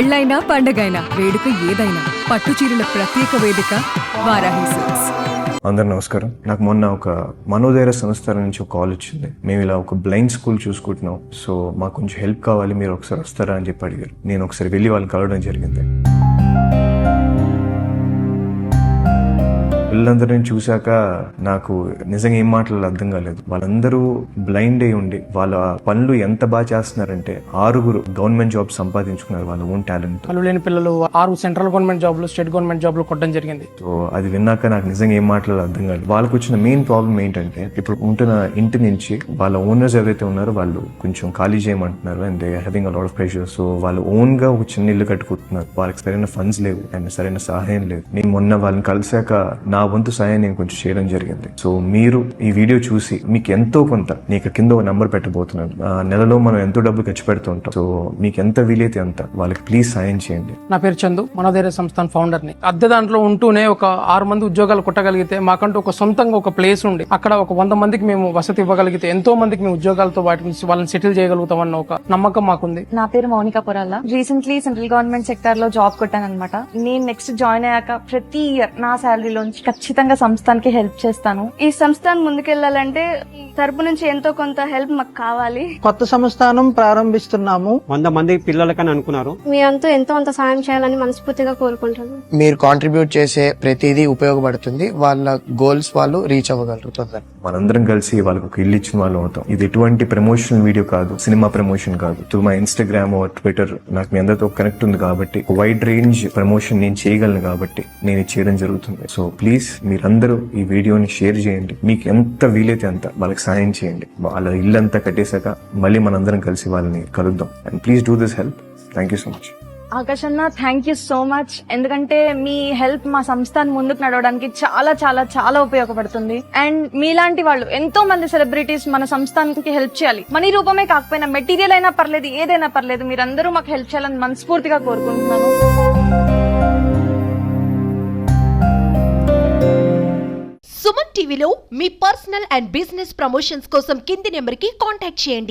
పెళ్ళైనా పండగైనా వేడుక ఏదైనా పట్టు చీరల ప్రత్యేక వేదిక వారాహి సిల్క్స్. అందరు నమస్కారం. నాకు మొన్న ఒక మనోధైర్య సంస్థ నుంచి ఒక కాల్ వచ్చింది. మేము ఇలా ఒక బ్లైండ్ స్కూల్ చూసుకుంటున్నాం, సో మాకు కొంచెం హెల్ప్ కావాలి, మీరు ఒకసారి వస్తారా అని చెప్పి అడిగారు. నేను ఒకసారి వెళ్ళి వాళ్ళని కలవడం జరిగింది. పిల్లలందరినీ చూశాక నాకు నిజంగా ఏం మాటలు అర్థం కాలేదు. వాళ్ళందరూ బ్లైండ్ అయి ఉండి వాళ్ళ పనులు ఎంత బాగా చేస్తున్నారంటే 6 గవర్నమెంట్ జాబ్ సంపాదించుకున్నారు వాళ్ళ ఓన్ టాలెంట్. కళ్ళు లేని పిల్లలు 6 సెంట్రల్ గవర్నమెంట్ జాబ్లు, స్టేట్ గవర్నమెంట్ జాబ్లు కొట్టడం జరిగింది. సో అది విన్నాక నాకు నిజంగా ఏం మాటలు అర్థం కాలేదు. వాళ్ళకి వచ్చిన మెయిన్ ప్రాబ్లం ఏంటంటే, ఇప్పుడు ఉంటున్న ఇంటి నుంచి వాళ్ళ ఓనర్స్ ఎవరైతే ఉన్నారో వాళ్ళు కొంచెం ఖాళీ చేయమంటున్నారు and they having a lot of pressure. So వాళ్ళు ఓన్ గా ఒక చిన్న ఇల్లు కట్టుకుంటున్నారు. వాళ్ళకి సరైన ఫండ్స్ లేవు అండ్ సరైన సహాయం లేదు. నేను మొన్న వాళ్ళని కలిసాక నా వంతు సహాయం నేను కొంచెం చేయడం జరిగింది. సో మీరు ఈ వీడియో చూసి మీకు ఎంతో కొంత, నీకు కింద ఒక నంబర్ పెట్టబోతున్నాను. నెలలో మనం ఎంతో డబ్బు ఖర్చు పెడుతూ ఉంటాం. సో మీకు ఎంత వీలైతే అంత వాళ్ళకి ప్లీజ్ సాయం చేయండి. నా పేరు చందు, మనోధైర్య సంస్థ ఫౌండర్ ని. అద్దె దాంట్లో ఉంటూనే ఒక 6 మంది ఉద్యోగాలు కొట్టగలిగితే, మాకంటూ ఒక సొంతంగా ఒక ప్లేస్ ఉండి అక్కడ ఒక 100 మందికి మేము వసతి ఇవ్వగలిగితే, ఎంతో మందికి మేము ఉద్యోగాలతో వాటి నుంచి వాళ్ళని సెటిల్ చేయగలుగుతామన్న ఒక నమ్మకం మాకుంది. నా పేరు Mounika Porala. Recently central government sector లో జాబ్ కొట్టాను అనమాట. నేను నెక్స్ట్ జాయిన్ అయ్యాక ప్రతి ఇయర్ నా శాలరీలోంచి ఖచ్చితంగా సంస్థానికి హెల్ప్ చేస్తాను. ఈ సంస్థను ముందుకెళ్లాలంటే తరపు నుంచి ఎంతో కొంత హెల్ప్ మాకు కావాలి. కొత్త సంస్థానం ప్రారంభిస్తున్నాము. 100 మంది పిల్లలకని అనుకున్నారు. మీ అంతా ఎంతో అంత సాయం చేయాలని మనస్ఫూర్తిగా కోరుకుంటాను. మీరు కాంట్రిబ్యూట్ చేసే ప్రతిదీ ఉపయోగపడుతుంది. వాళ్ళ గోల్స్ వాళ్ళు రీచ్ అవ్వగలుగుతారు. మనందరం కలిసి వాళ్ళకి ఒక ఇల్లు ఇచ్చిన వాళ్ళు అవుతాం. ఇది ఎటువంటి ప్రమోషనల్ వీడియో కాదు, సినిమా ప్రమోషన్ కాదు. త్రూ మై ఇన్స్టాగ్రామ్ ట్విట్టర్ నాకు మీ అందరితో కనెక్ట్ ఉంది కాబట్టి, వైడ్ రేంజ్ ప్రమోషన్ నేను చేయగలను కాబట్టి నేను ఇది చేయడం జరుగుతుంది. సో ప్లీజ్ మీరందరూ ఈ వీడియోని షేర్ చేయండి. మీకు ఎంత వీలైతే అంత వాళ్ళకి సాయం చేయండి. వాళ్ళ ఇల్లంతా కట్టేశాక మళ్ళీ మనందరం కలిసి వాళ్ళని కలుద్దాం. And please do this help. Thank you so much. Akash అన్న, థ్యాంక్ యూ సో మచ్. ఎందుకంటే మీ హెల్ప్ మా సంస్థను ముందుకు నడవడానికి చాలా చాలా చాలా ఉపయోగపడుతుంది. అండ్ మీలాంటి వాళ్ళు ఎంతో మంది సెలబ్రిటీస్ మన సంస్థానికి హెల్ప్ చేయాలి. మనీ రూపమే కాకపోయినా మెటీరియల్ అయినా పర్లేదు, ఏదైనా పర్లేదు, మీరందరూ మాకు హెల్ప్ చేయాలని మనస్ఫూర్తిగా కోరుకుంటున్నాను. సుమన్ టీవీలో మీ పర్సనల్ అండ్ బిజినెస్ ప్రమోషన్స్ కోసం కింది నెంబర్కి కాంటాక్ట్ చేయండి.